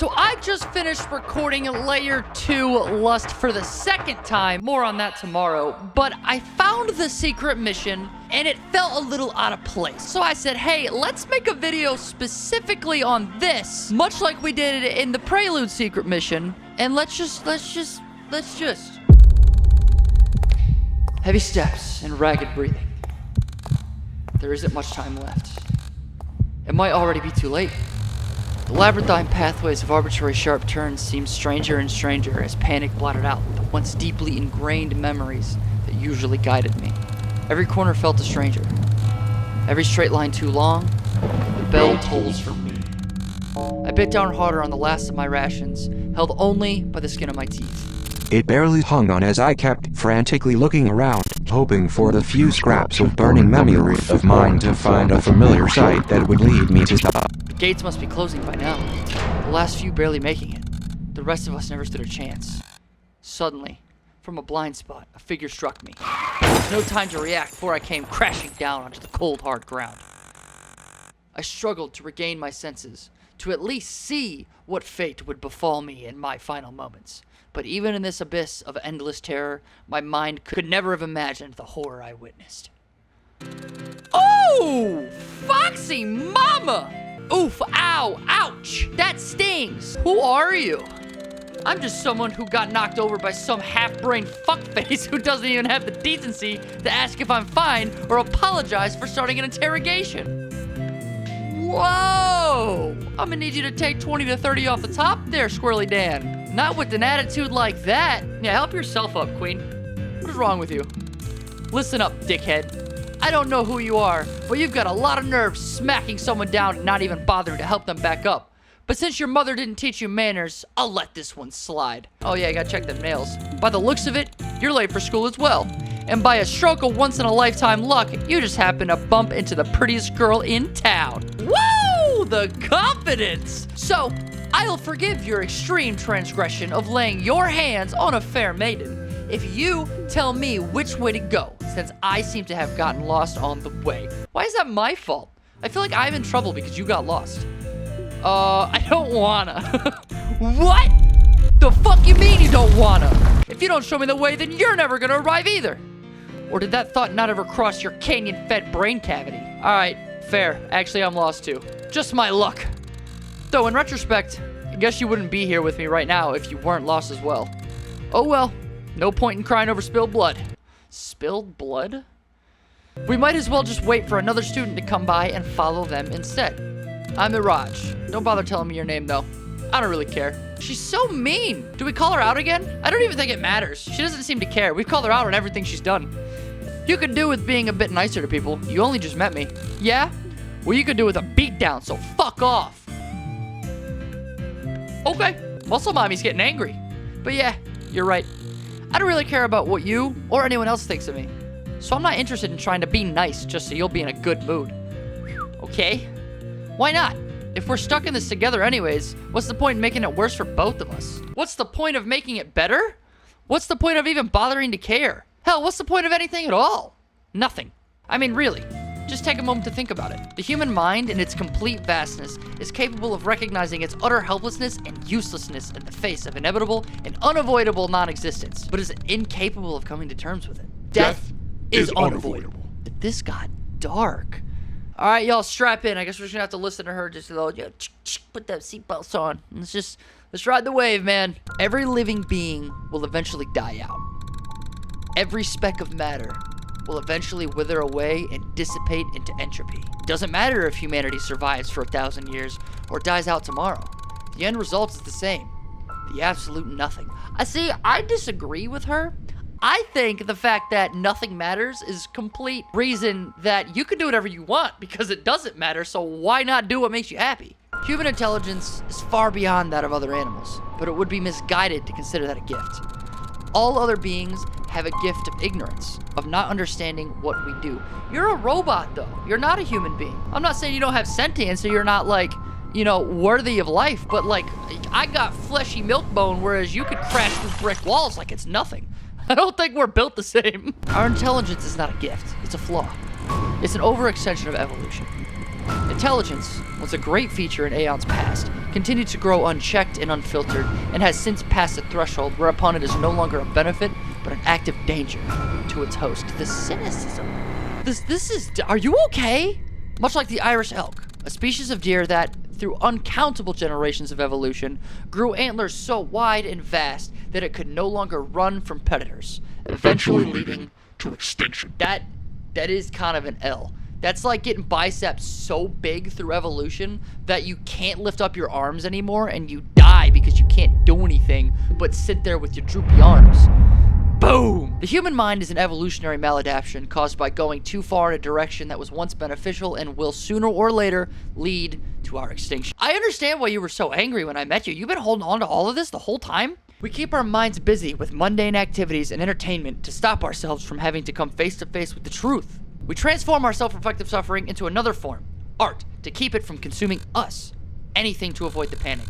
So I just finished recording Layer 2 Lust for the second time. More on that tomorrow. But I found the secret mission and it felt a little out of place. So I said, hey, let's make a video specifically on this, much like we did in the Prelude secret mission. And let's just. Heavy steps and ragged breathing. There isn't much time left. It might already be too late. The labyrinthine pathways of arbitrary sharp turns seemed stranger and stranger as panic blotted out the once deeply ingrained memories that usually guided me. Every corner felt a stranger. Every straight line too long, the bell tolls for me. I bit down harder on the last of my rations, held only by the skin of my teeth. It barely hung on as I kept frantically looking around, hoping for the few scraps of burning memory of mine to find a familiar sight that would lead me to stop. The gates must be closing by now. The last few barely making it. The rest of us never stood a chance. Suddenly, from a blind spot, a figure struck me. There was no time to react before I came crashing down onto the cold, hard ground. I struggled to regain my senses, to at least see what fate would befall me in my final moments. But even in this abyss of endless terror, my mind could never have imagined the horror I witnessed. Oh! Foxy mama! Oof, ow, ouch! That stings! Who are you? I'm just someone who got knocked over by some half-brained fuckface who doesn't even have the decency to ask if I'm fine or apologize for starting an interrogation. Whoa! I'm gonna need you to take 20 to 30 off the top there, Squirrely Dan. Not with an attitude like that. Yeah, help yourself up, Queen. What is wrong with you? Listen up, dickhead. I don't know who you are, but you've got a lot of nerve smacking someone down and not even bothering to help them back up. But since your mother didn't teach you manners, I'll let this one slide. Oh yeah, I gotta check them nails. By the looks of it, you're late for school as well. And by a stroke of once-in-a-lifetime luck, you just happen to bump into the prettiest girl in town. Woo! The confidence! So, I'll forgive your extreme transgression of laying your hands on a fair maiden if you tell me which way to go, since I seem to have gotten lost on the way. Why is that my fault? I feel like I'm in trouble because you got lost. I don't wanna. What? The fuck you mean you don't wanna? If you don't show me the way, then you're never gonna arrive either. Or did that thought not ever cross your canyon-fed brain cavity? Alright, fair. Actually, I'm lost too. Just my luck. Though, in retrospect, I guess you wouldn't be here with me right now if you weren't lost as well. Oh well, no point in crying over spilled blood. Spilled blood? We might as well just wait for another student to come by and follow them instead. I'm Miraj. Don't bother telling me your name, though. I don't really care. She's so mean. Do we call her out again? I don't even think it matters. She doesn't seem to care. We've called her out on everything she's done. You could do with being a bit nicer to people. You only just met me. Yeah? Well, you could do with a beatdown, so fuck off. Okay, muscle mommy's getting angry. But yeah, you're right. I don't really care about what you or anyone else thinks of me. So I'm not interested in trying to be nice just so you'll be in a good mood. Okay? Why not? If we're stuck in this together anyways, what's the point in making it worse for both of us? What's the point of making it better? What's the point of even bothering to care? Hell, what's the point of anything at all? Nothing. I mean, really. Just take a moment to think about it. The human mind, in its complete vastness, is capable of recognizing its utter helplessness and uselessness in the face of inevitable and unavoidable non-existence, but is incapable of coming to terms with it. Death is unavoidable. This got dark. All right, y'all, strap in. I guess we're just gonna have to listen to her just a little. Put that seatbelts on. Let's ride the wave, man. Every living being will eventually die out. Every speck of matter will eventually wither away and dissipate into entropy. Doesn't matter if humanity survives for 1,000 years or dies out tomorrow. The end result is the same. The absolute nothing. I disagree with her. I think the fact that nothing matters is complete reason that you can do whatever you want because it doesn't matter, so why not do what makes you happy? Human intelligence is far beyond that of other animals, but it would be misguided to consider that a gift. All other beings have a gift of ignorance, of not understanding what we do. You're a robot, though. You're not a human being. I'm not saying you don't have sentience, so you're not, like, you know, worthy of life, but, like, I got fleshy milk bone, whereas you could crash through brick walls like it's nothing. I don't think we're built the same. Our intelligence is not a gift. It's a flaw. It's an overextension of evolution. Intelligence was a great feature in Aeon's past, continued to grow unchecked and unfiltered, and has since passed a threshold whereupon it is no longer a benefit, but an active danger to its host. The cynicism. Are you okay? Much like the Irish elk, a species of deer that, through uncountable generations of evolution, grew antlers so wide and vast that it could no longer run from predators, eventually leading to extinction. That is kind of an L. That's like getting biceps so big through evolution that you can't lift up your arms anymore and you die because you can't do anything but sit there with your droopy arms. Boom! The human mind is an evolutionary maladaptation caused by going too far in a direction that was once beneficial and will sooner or later lead to our extinction. I understand why you were so angry when I met you. You've been holding on to all of this the whole time? We keep our minds busy with mundane activities and entertainment to stop ourselves from having to come face to face with the truth. We transform our self-reflective suffering into another form, art, to keep it from consuming us. Anything to avoid the panic.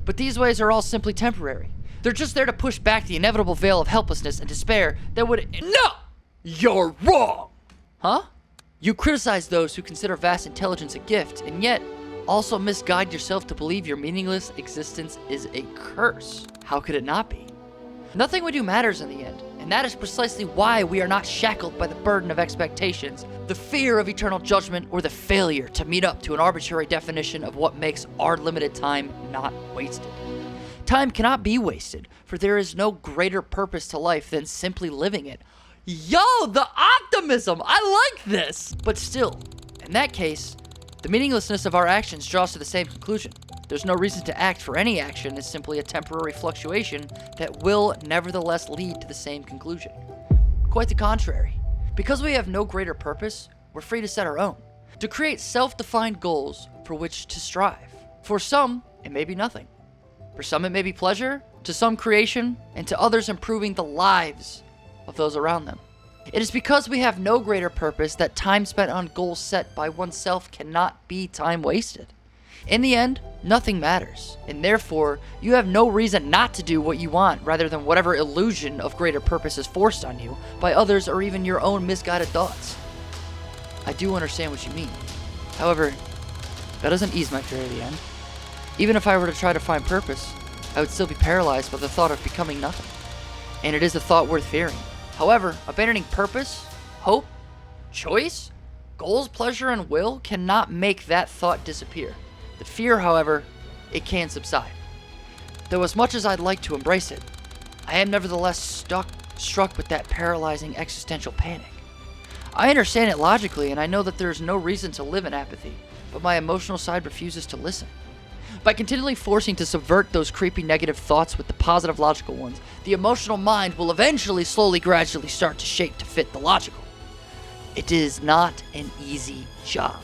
But these ways are all simply temporary. They're just there to push back the inevitable veil of helplessness and despair that would— No! You're wrong! Huh? You criticize those who consider vast intelligence a gift, and yet also misguide yourself to believe your meaningless existence is a curse. How could it not be? Nothing we do matters in the end, and that is precisely why we are not shackled by the burden of expectations, the fear of eternal judgment, or the failure to meet up to an arbitrary definition of what makes our limited time not wasted. Time cannot be wasted, for there is no greater purpose to life than simply living it. Yo, the optimism! I like this! But still, in that case, the meaninglessness of our actions draws to the same conclusion. There's no reason to act, for any action is simply a temporary fluctuation that will nevertheless lead to the same conclusion. Quite the contrary. Because we have no greater purpose, we're free to set our own, to create self-defined goals for which to strive. For some, it may be nothing. For some, it may be pleasure, to some creation, and to others improving the lives of those around them. It is because we have no greater purpose that time spent on goals set by oneself cannot be time wasted. In the end, nothing matters, and therefore, you have no reason not to do what you want rather than whatever illusion of greater purpose is forced on you by others or even your own misguided thoughts. I do understand what you mean. However, that doesn't ease my fear of the end. Even if I were to try to find purpose, I would still be paralyzed by the thought of becoming nothing. And it is a thought worth fearing. However, abandoning purpose, hope, choice, goals, pleasure, and will cannot make that thought disappear. The fear, however, it can subside. Though as much as I'd like to embrace it, I am nevertheless struck with that paralyzing existential panic. I understand it logically, and I know that there is no reason to live in apathy, but my emotional side refuses to listen. By continually forcing to subvert those creepy negative thoughts with the positive logical ones, the emotional mind will eventually gradually start to shape to fit the logical. It is not an easy job.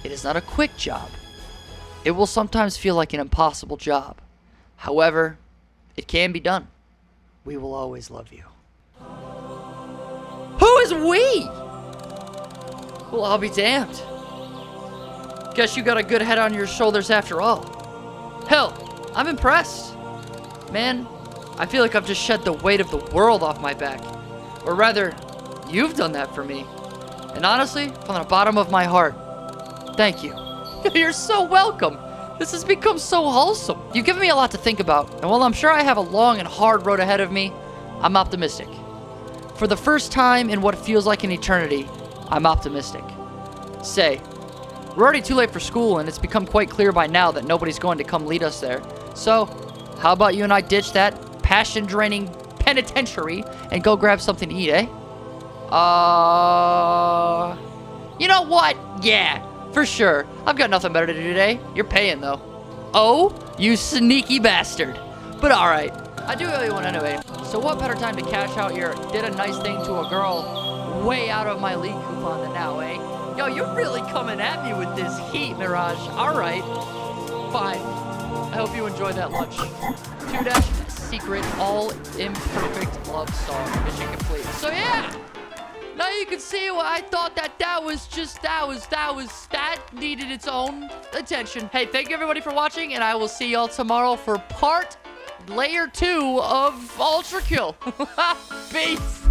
It is not a quick job. It will sometimes feel like an impossible job. However, it can be done. We will always love you. Who is we? Well, I'll be damned. Guess you got a good head on your shoulders after all. Hell, I'm impressed. Man, I feel like I've just shed the weight of the world off my back. Or rather, you've done that for me. And honestly, from the bottom of my heart, thank you. You're so welcome. This has become so wholesome. You've given me a lot to think about, and while I'm sure I have a long and hard road ahead of me, I'm optimistic. For the first time in what feels like an eternity, I'm optimistic. Say, we're already too late for school, and it's become quite clear by now that nobody's going to come lead us there. So, how about you and I ditch that passion-draining penitentiary and go grab something to eat, eh? You know what? Yeah, for sure. I've got nothing better to do today. You're paying, though. Oh, you sneaky bastard. But alright, I do really want anyway. So what better time to cash out your did a nice thing to a girl way out of my league coupon than now, eh? Yo, you're really coming at me with this heat, Mirage. Alright, fine. I hope you enjoyed that lunch. 2- secret, all imperfect love song. Mission complete. So yeah! Now you can see why I thought that needed its own attention. Hey, thank you everybody for watching, and I will see y'all tomorrow for layer 2 of Ultrakill. Peace.